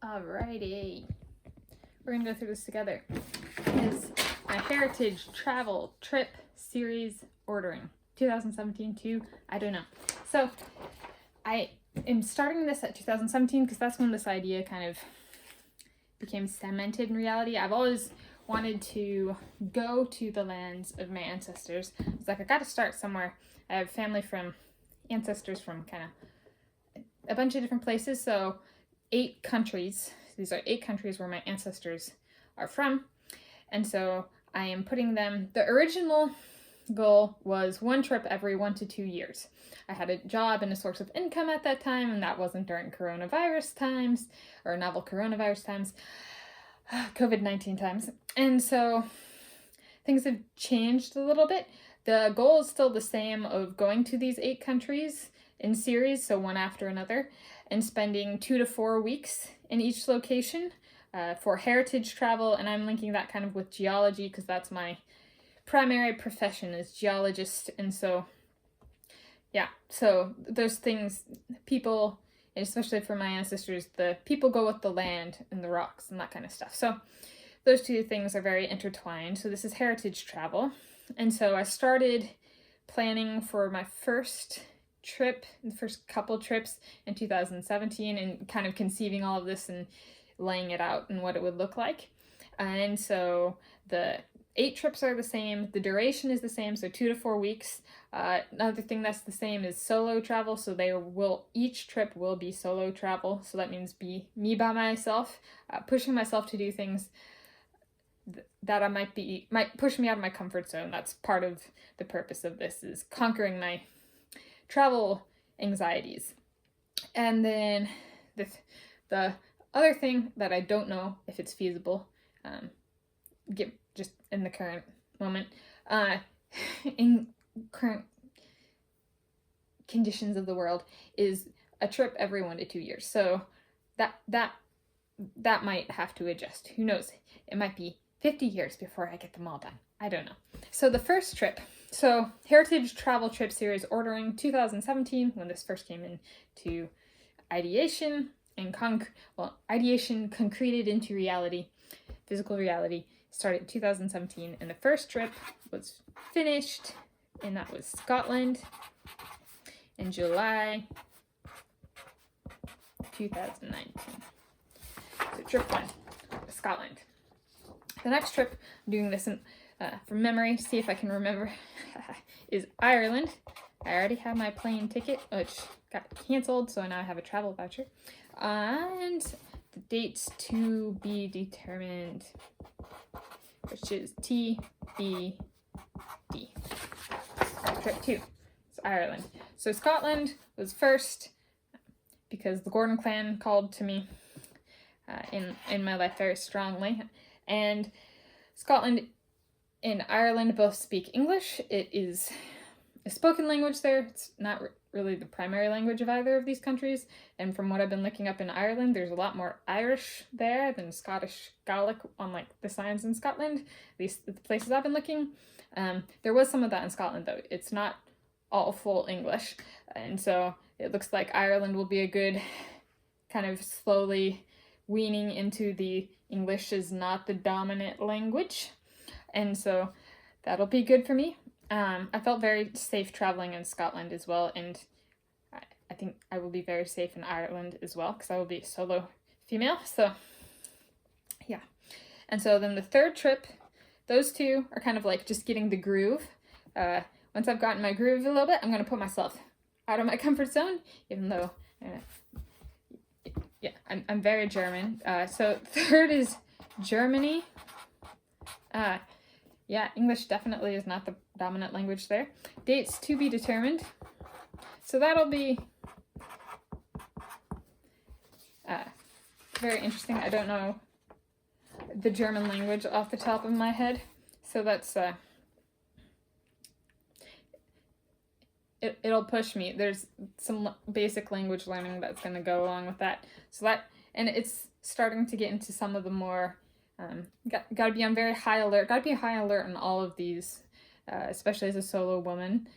Alrighty, we're gonna go through this together. Is my heritage travel trip series ordering 2017 to, I don't know. So I am starting this at 2017 because that's when this idea kind of became cemented in reality. I've always wanted to go to the lands of my ancestors. It's like I got to start somewhere. I have family from ancestors from kind of a bunch of different places, so 8 countries. These are 8 countries where my ancestors are from, and so I am putting them. The original goal was 1 trip every 1 to 2 years. I had a job and a source of income at that time, and that wasn't during coronavirus times or novel coronavirus times, COVID-19 times. And so things have changed a little bit. The goal is still the same of going to these 8 countries in series, so one after another, and spending 2 to 4 weeks in each location for heritage travel. And I'm linking that kind of with geology because that's my primary profession, is geologist. And so yeah, so those things, people, especially for my ancestors, the people go with the land and the rocks and that kind of stuff. So those 2 things are very intertwined. So this is heritage travel. And so I started planning for my first trip, the first couple trips in 2017, and kind of conceiving all of this and laying it out and what it would look like. And so the 8 trips are the same, the duration is the same, so 2 to 4 weeks. Another thing that's the same is solo travel, so each trip will be solo travel, so that means be me by myself, pushing myself to do things that might push me out of my comfort zone. That's part of the purpose of this, is conquering my travel anxieties. And then the other thing that I don't know if it's feasible, just in the current moment, in current conditions of the world, is a trip every 1 to 2 years. So that might have to adjust. Who knows? It might be 50 years before I get them all done. I don't know. So the first trip, so Heritage Travel Trip Series ordering 2017, when this first came into ideation and ideation concreted into reality, physical reality, started in 2017, and the first trip was finished, and that was Scotland in July 2019. So trip 1, Scotland. The next trip, I'm doing this from memory, see if I can remember, is Ireland. I already have my plane ticket, which got canceled, so now I have a travel voucher. And the dates to be determined, which is TBD. Trip 2 is Ireland. So Scotland was first because the Gordon clan called to me in my life very strongly. And Scotland and Ireland both speak English. It is a spoken language there. It's not really the primary language of either of these countries. And from what I've been looking up in Ireland, there's a lot more Irish there than Scottish Gaelic on like the signs in Scotland, at least the places I've been looking. There was some of that in Scotland though. It's not all full English. And so it looks like Ireland will be a good kind of slowly weaning into the English is not the dominant language. And so that'll be good for me. I felt very safe traveling in Scotland as well, and I think I will be very safe in Ireland as well, because I will be a solo female, so yeah. And so then the third trip, those 2 are kind of like just getting the groove. Once I've gotten my groove a little bit, I'm going to put myself out of my comfort zone, even though, yeah, I'm very German. So third is Germany. Yeah, English definitely is not the dominant language there. Dates to be determined. So that'll be very interesting. I don't know the German language off the top of my head. So that's, it'll push me. There's some basic language learning that's going to go along with that. So and it's starting to get into some of the more, gotta be on very high alert. Gotta be high alert in all of these, especially as a solo woman.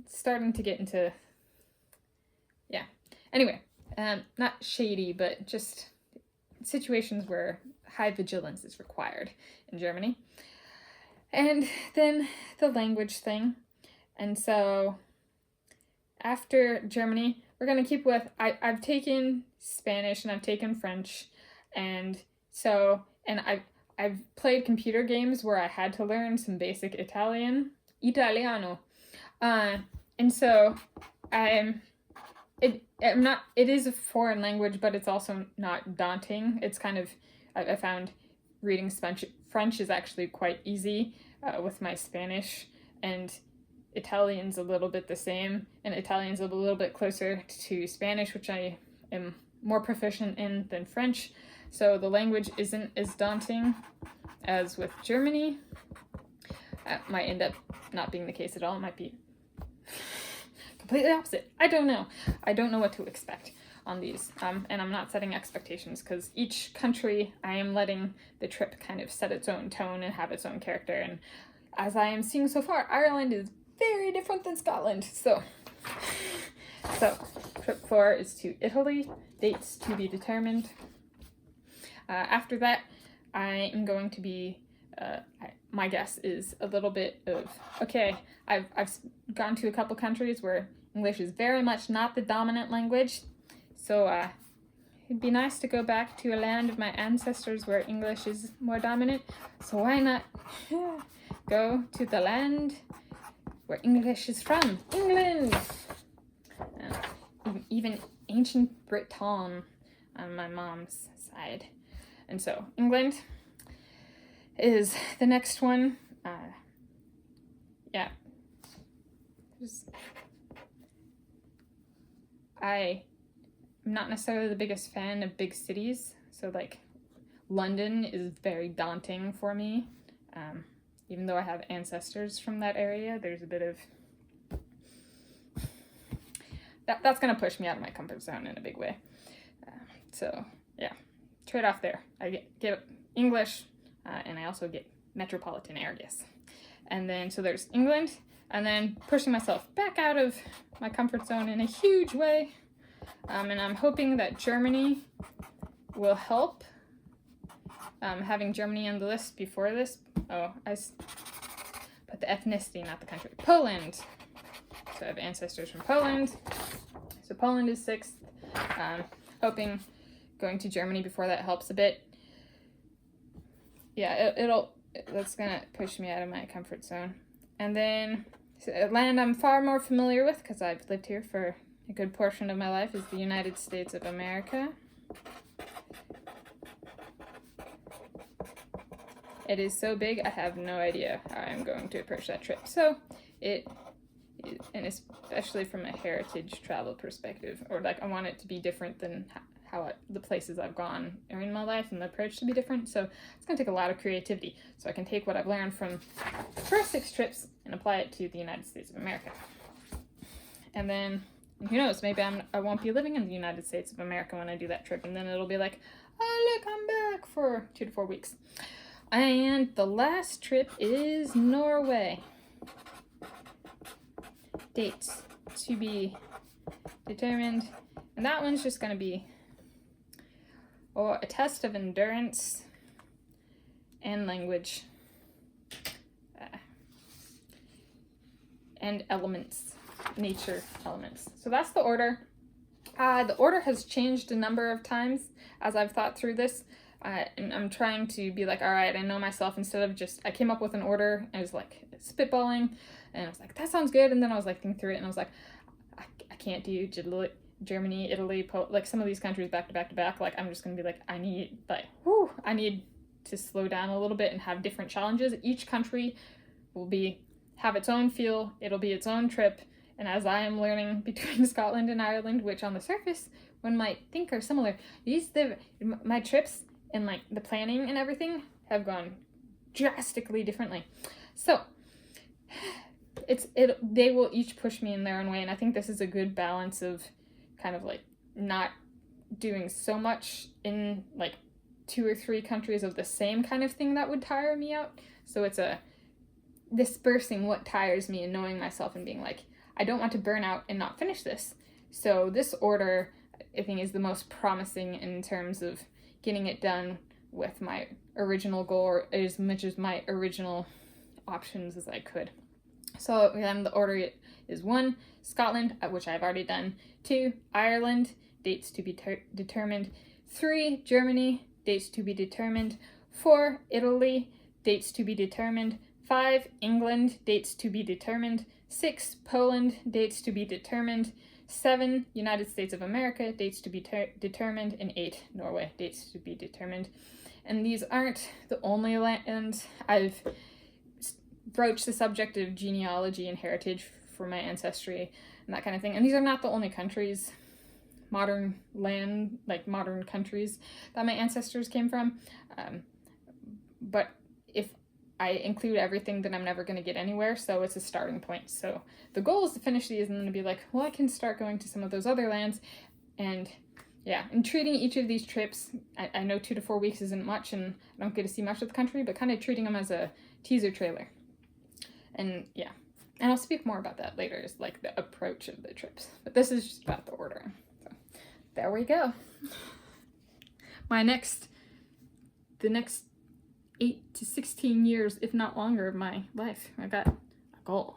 Starting to get into, yeah. Anyway, not shady, but just situations where high vigilance is required in Germany. And then the language thing. And so after Germany, we're going to keep with, I've taken Spanish and I've taken French. And so, and I've played computer games where I had to learn some basic Italiano. And so it is a foreign language, but it's also not daunting. It's kind of, I found reading French is actually quite easy with my Spanish, and Italian's a little bit the same, and Italian's a little bit closer to Spanish, which I am more proficient in than French. So the language isn't as daunting as with Germany. Might end up not being the case at all. It might be completely opposite. I don't know. I don't know what to expect on these. And I'm not setting expectations because each country, I am letting the trip kind of set its own tone and have its own character. And as I am seeing so far, Ireland is very different than Scotland. So trip 4 is to Italy. Dates to be determined. After that, I am going to be, my guess is a little bit of, okay, I've gone to a couple countries where English is very much not the dominant language. So it'd be nice to go back to a land of my ancestors where English is more dominant. So why not go to the land where English is from? England! Even ancient Britain on my mom's side. And so England is the next one. Yeah. I'm not necessarily the biggest fan of big cities. So like London is very daunting for me. Even though I have ancestors from that area, there's a bit of... That's going to push me out of my comfort zone in a big way. So yeah, trade off there. I get English, and I also get metropolitan areas. And then, so there's England, and then pushing myself back out of my comfort zone in a huge way. And I'm hoping that Germany will help. Having Germany on the list before this. Oh, I put the ethnicity, not the country. Poland. So I have ancestors from Poland. So Poland is 6th. Hoping going to Germany before that helps a bit. Yeah, that's gonna push me out of my comfort zone. And then a land I'm far more familiar with because I've lived here for a good portion of my life is the United States of America. It is so big, I have no idea how I'm going to approach that trip. So and especially from a heritage travel perspective, or like I want it to be different than how the places I've gone are in my life, and the approach to be different. So it's going to take a lot of creativity. So I can take what I've learned from the first 6 trips and apply it to the United States of America. And then, who knows, maybe I won't be living in the United States of America when I do that trip, and then it'll be like, oh look, I'm back for 2 to 4 weeks. And the last trip is Norway. Dates to be determined. And that one's just going to be a test of endurance and language. And elements, nature elements. So that's the order. The order has changed a number of times as I've thought through this. And I'm trying to be like, all right, I know myself, instead of just, I came up with an order, I was like spitballing, and I was like, that sounds good, and then I was like thinking through it, and I was like, I can't do Germany, Italy, like some of these countries back to back to back. Like I'm just gonna be like, I need to slow down a little bit and have different challenges. Each country will have its own feel, it'll be its own trip, and as I am learning between Scotland and Ireland, which on the surface one might think are similar, my trips and like the planning and everything have gone drastically differently. So they will each push me in their own way, and I think this is a good balance of kind of like not doing so much in like 2 or 3 countries of the same kind of thing that would tire me out. So it's a dispersing what tires me and knowing myself and being like, I don't want to burn out and not finish this. So this order I think is the most promising in terms of getting it done with my original goal, or as much as my original options as I could. So then the order is 1, Scotland, which I've already done. 2, Ireland, dates to be determined. 3, Germany, dates to be determined. 4, Italy, dates to be determined. 5, England, dates to be determined. 6, Poland, dates to be determined. 7, United States of America, dates to be determined. And 8, Norway, dates to be determined. And these aren't the only lands. I've broached the subject of genealogy and heritage for my ancestry and that kind of thing. And these are not the only countries, modern countries that my ancestors came from. But if I include everything, then I'm never going to get anywhere. So it's a starting point. So the goal is to finish these and then to be like, well, I can start going to some of those other lands. And yeah, and treating each of these trips, I know 2 to 4 weeks isn't much and I don't get to see much of the country, but kind of treating them as a teaser trailer. And yeah, and I'll speak more about that later, is like the approach of the trips. But this is just about the ordering. So there we go. The next 8 to 16 years, if not longer, of my life. I got a goal.